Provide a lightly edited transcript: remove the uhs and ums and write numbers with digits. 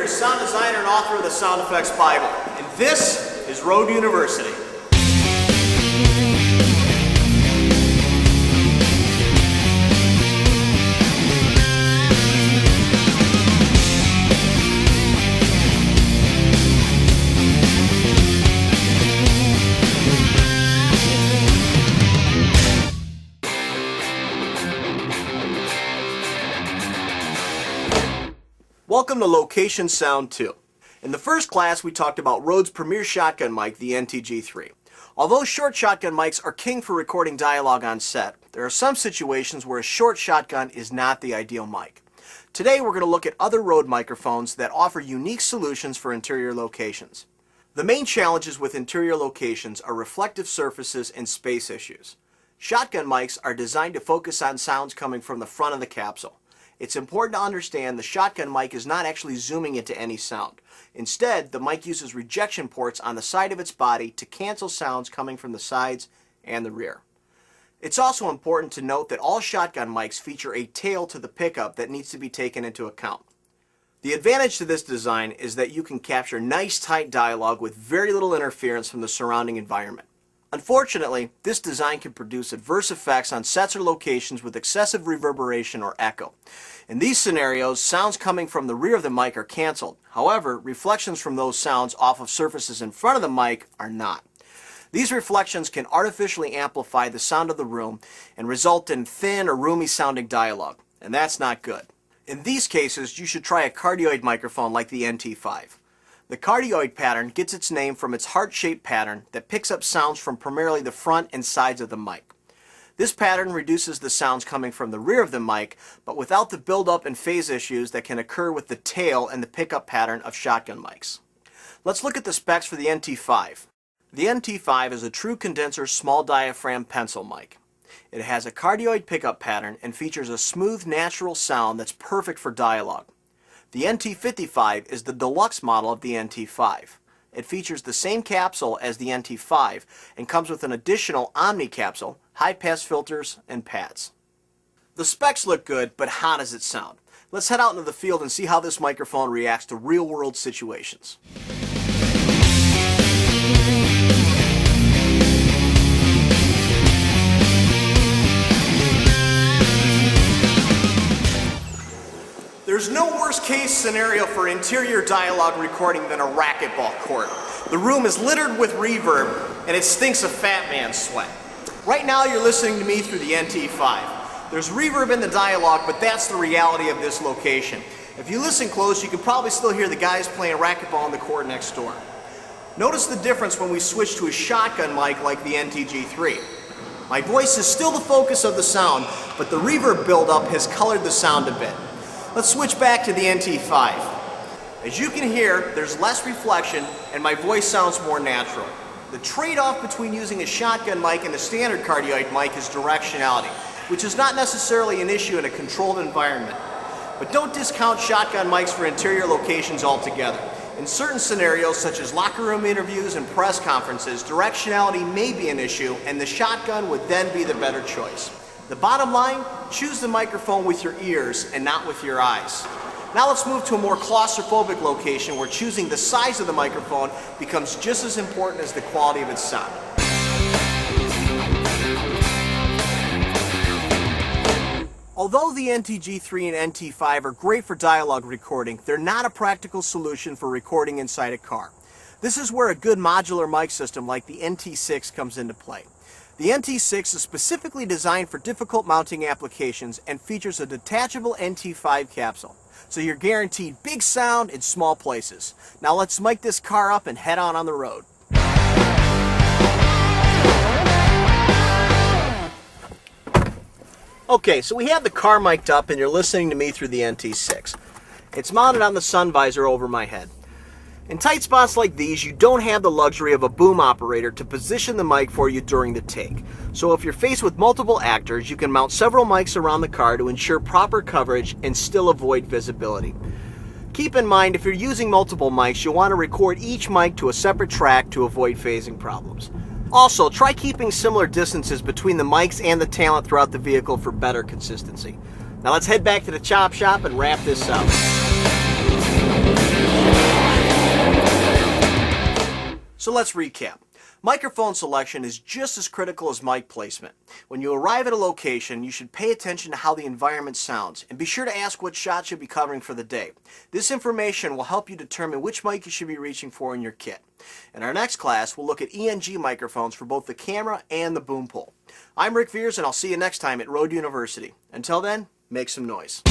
Viers, sound designer and author of the Sound Effects Bible, and this is Road University. Welcome to Location Sound 2. In the first class, we talked about Rode's premier shotgun mic, the NTG3. Although short shotgun mics are king for recording dialogue on set, there are some situations where a short shotgun is not the ideal mic. Today, we're going to look at other Rode microphones that offer unique solutions for interior locations. The main challenges with interior locations are reflective surfaces and space issues. Shotgun mics are designed to focus on sounds coming from the front of the capsule. It's important to understand the shotgun mic is not actually zooming into any sound. Instead, the mic uses rejection ports on the side of its body to cancel sounds coming from the sides and the rear. It's also important to note that all shotgun mics feature a tail to the pickup that needs to be taken into account. The advantage to this design is that you can capture nice tight dialogue with very little interference from the surrounding environment. Unfortunately, this design can produce adverse effects on sets or locations with excessive reverberation or echo. In these scenarios, sounds coming from the rear of the mic are canceled. However, reflections from those sounds off of surfaces in front of the mic are not. These reflections can artificially amplify the sound of the room and result in thin or roomy sounding dialogue, and that's not good. In these cases, you should try a cardioid microphone like the NT5. The cardioid pattern gets its name from its heart-shaped pattern that picks up sounds from primarily the front and sides of the mic. This pattern reduces the sounds coming from the rear of the mic, but without the buildup and phase issues that can occur with the tail and the pickup pattern of shotgun mics. Let's look at the specs for the NT5. The NT5 is a true condenser small diaphragm pencil mic. It has a cardioid pickup pattern and features a smooth, natural sound that's perfect for dialogue. The NT55 is the deluxe model of the NT5. It features the same capsule as the NT5 and comes with an additional Omni capsule, high-pass filters, and pads. The specs look good, but how does it sound? Let's head out into the field and see how this microphone reacts to real-world situations. There's no worst case scenario for interior dialogue recording than a racquetball court. The room is littered with reverb and it stinks of fat man sweat. Right now you're listening to me through the NT5. There's reverb in the dialogue, but that's the reality of this location. If you listen close, you can probably still hear the guys playing racquetball on the court next door. Notice the difference when we switch to a shotgun mic like the NTG3. My voice is still the focus of the sound, but the reverb buildup has colored the sound a bit. Let's switch back to the NT5. As you can hear, there's less reflection and my voice sounds more natural. The trade-off between using a shotgun mic and a standard cardioid mic is directionality, which is not necessarily an issue in a controlled environment. But don't discount shotgun mics for interior locations altogether. In certain scenarios, such as locker room interviews and press conferences, directionality may be an issue and the shotgun would then be the better choice. The bottom line, choose the microphone with your ears and not with your eyes. Now let's move to a more claustrophobic location where choosing the size of the microphone becomes just as important as the quality of its sound. Although the NTG3 and NT5 are great for dialogue recording, they're not a practical solution for recording inside a car. This is where a good modular mic system like the NT6 comes into play. The NT6 is specifically designed for difficult mounting applications and features a detachable NT5 capsule, so you're guaranteed big sound in small places. Now let's mic this car up and head on the road. Okay, so we have the car mic'd up and you're listening to me through the NT6. It's mounted on the sun visor over my head. In tight spots like these, you don't have the luxury of a boom operator to position the mic for you during the take. So if you're faced with multiple actors, you can mount several mics around the car to ensure proper coverage and still avoid visibility. Keep in mind, if you're using multiple mics, you'll want to record each mic to a separate track to avoid phasing problems. Also, try keeping similar distances between the mics and the talent throughout the vehicle for better consistency. Now let's head back to the chop shop and wrap this up. So let's recap. Microphone selection is just as critical as mic placement. When you arrive at a location, you should pay attention to how the environment sounds, and be sure to ask what shot you'll be covering for the day. This information will help you determine which mic you should be reaching for in your kit. In our next class, we'll look at ENG microphones for both the camera and the boom pole. I'm Ric Viers, and I'll see you next time at Road University. Until then, make some noise.